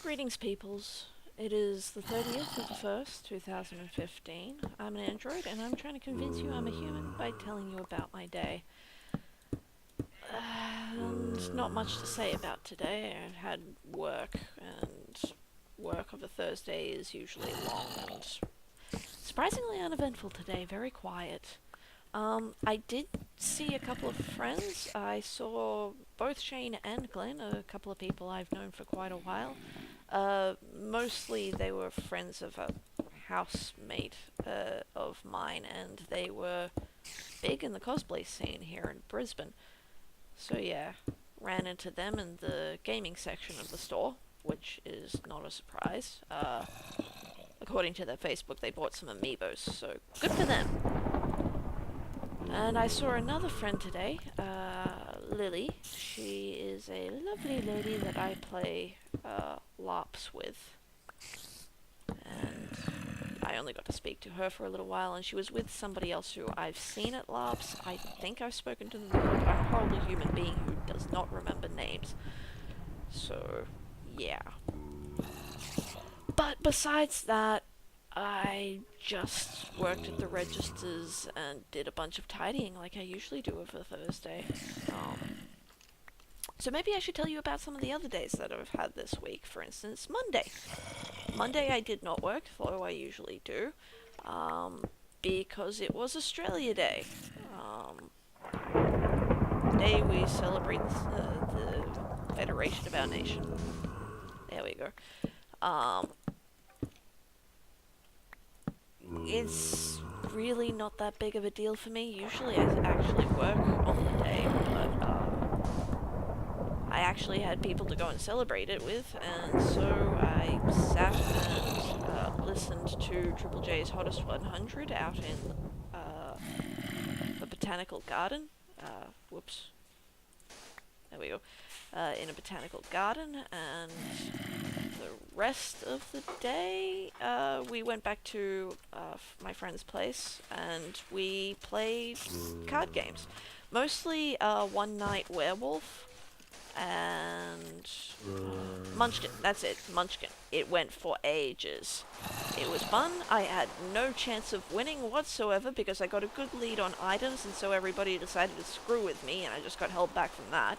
Greetings, peoples. It is the 30th of the 1st, 2015. I'm an android, and I'm trying to convince you I'm a human by telling you about my day. And not much to say about today. I had work, and work of a Thursday is usually long and surprisingly uneventful today, very quiet. I did see a couple of friends. I saw both Shane and Glenn, a couple of people I've known for quite a while. Mostly they were friends of a housemate of mine, and they were big in the cosplay scene here in Brisbane. So yeah, ran into them in the gaming section of the store, which is not a surprise. According to their Facebook, they bought some amiibos, so good for them. And I saw another friend today, Lily. She is a lovely lady that I play LARPs with. And I only got to speak to her for a little while, and she was with somebody else who I've seen at LARPs. I think I've spoken to them before, but I'm a horrible human being who does not remember names. So, yeah. But besides that, I just worked at the registers and did a bunch of tidying like I usually do of a Thursday. So maybe I should tell you about some of the other days that I've had this week. For instance, Monday. Monday I did not work, though I usually do, because it was Australia Day. Today we celebrate the Federation of our nation. There we go. It's really not that big of a deal for me. Usually I actually work on the day, but I actually had people to go and celebrate it with, and so I sat and listened to Triple J's Hottest 100 out in the Botanical Garden. Whoops. There we go. In a botanical garden, and the rest of the day, we went back to my friend's place, and we played card games. Mostly One Night Werewolf and Munchkin. That's it, Munchkin. It went for ages. It was fun. I had no chance of winning whatsoever because I got a good lead on items, and so everybody decided to screw with me, and I just got held back from that.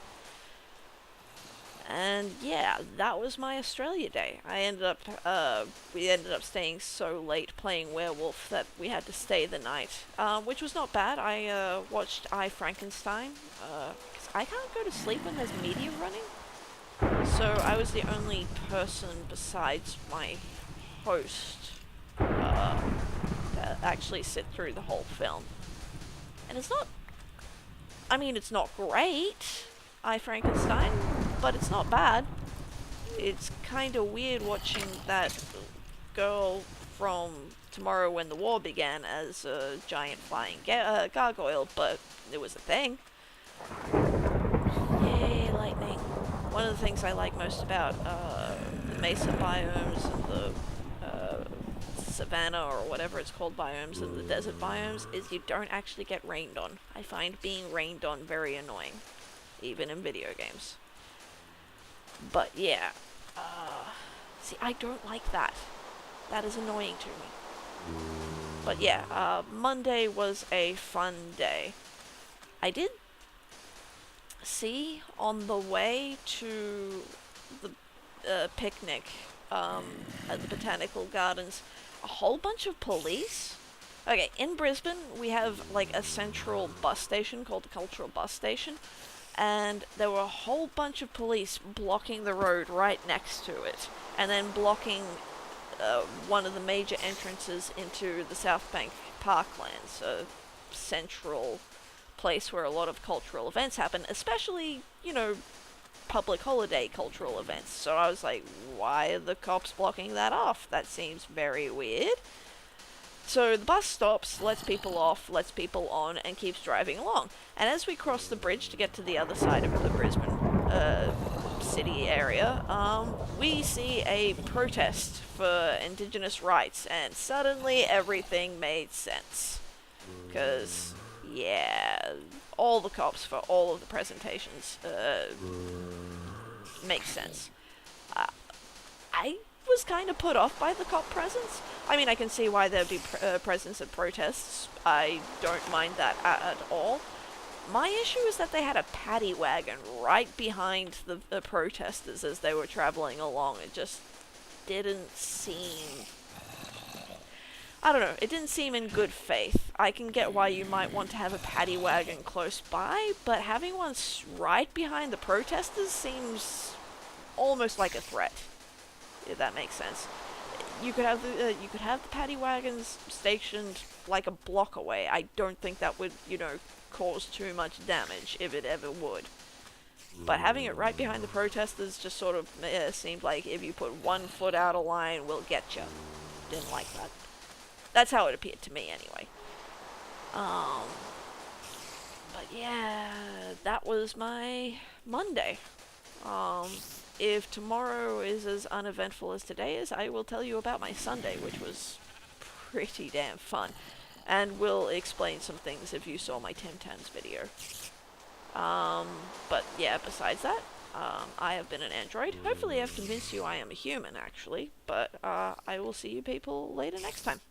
And yeah, that was my Australia Day. We ended up staying so late playing Werewolf that we had to stay the night, which was not bad. I watched I, Frankenstein, because I can't go to sleep when there's media running. So I was the only person besides my host to actually sit through the whole film. And it's not great, I, Frankenstein, but it's not bad. It's kind of weird watching that girl from Tomorrow When the War Began as a giant flying gargoyle, but it was a thing. Yay, lightning. One of the things I like most about the mesa biomes and the savanna or whatever it's called biomes and the desert biomes is you don't actually get rained on. I find being rained on very annoying, even in video games. But yeah, see, I don't like that. That is annoying to me. But yeah, Monday was a fun day. I did see on the way to the picnic at the Botanical Gardens a whole bunch of police. Okay, in Brisbane we have like a central bus station called the Cultural Bus Station, and there were a whole bunch of police blocking the road right next to it, and then blocking one of the major entrances into the South Bank Parklands, a central place where a lot of cultural events happen, especially, public holiday cultural events. So I was like, why are the cops blocking that off? That seems very weird. So the bus stops, lets people off, lets people on, and keeps driving along. And as we cross the bridge to get to the other side of the Brisbane city area, we see a protest for Indigenous rights, and suddenly everything made sense. Because, yeah, all the cops for all of the presentations make sense. was kind of put off by the cop presence. I mean, I can see why there'd be presence at protests. I don't mind that at all. My issue is that they had a paddy wagon right behind the protesters as they were traveling along. It just didn't seem... I don't know, it didn't seem in good faith. I can get why you might want to have a paddy wagon close by, but having one right behind the protesters seems almost like a threat, if that makes sense. You could have the paddy wagons stationed like a block away. I don't think that would, cause too much damage, if it ever would. But having it right behind the protesters just sort of seemed like if you put 1 foot out of line, we'll get you. Didn't like that. That's how it appeared to me, anyway. But yeah, that was my Monday. If tomorrow is as uneventful as today is, I will tell you about my Sunday, which was pretty damn fun. And will explain some things if you saw my Tim Tams video. But yeah, besides that, I have been an android. Hopefully I've convinced you I am a human, actually. But I will see you people later next time.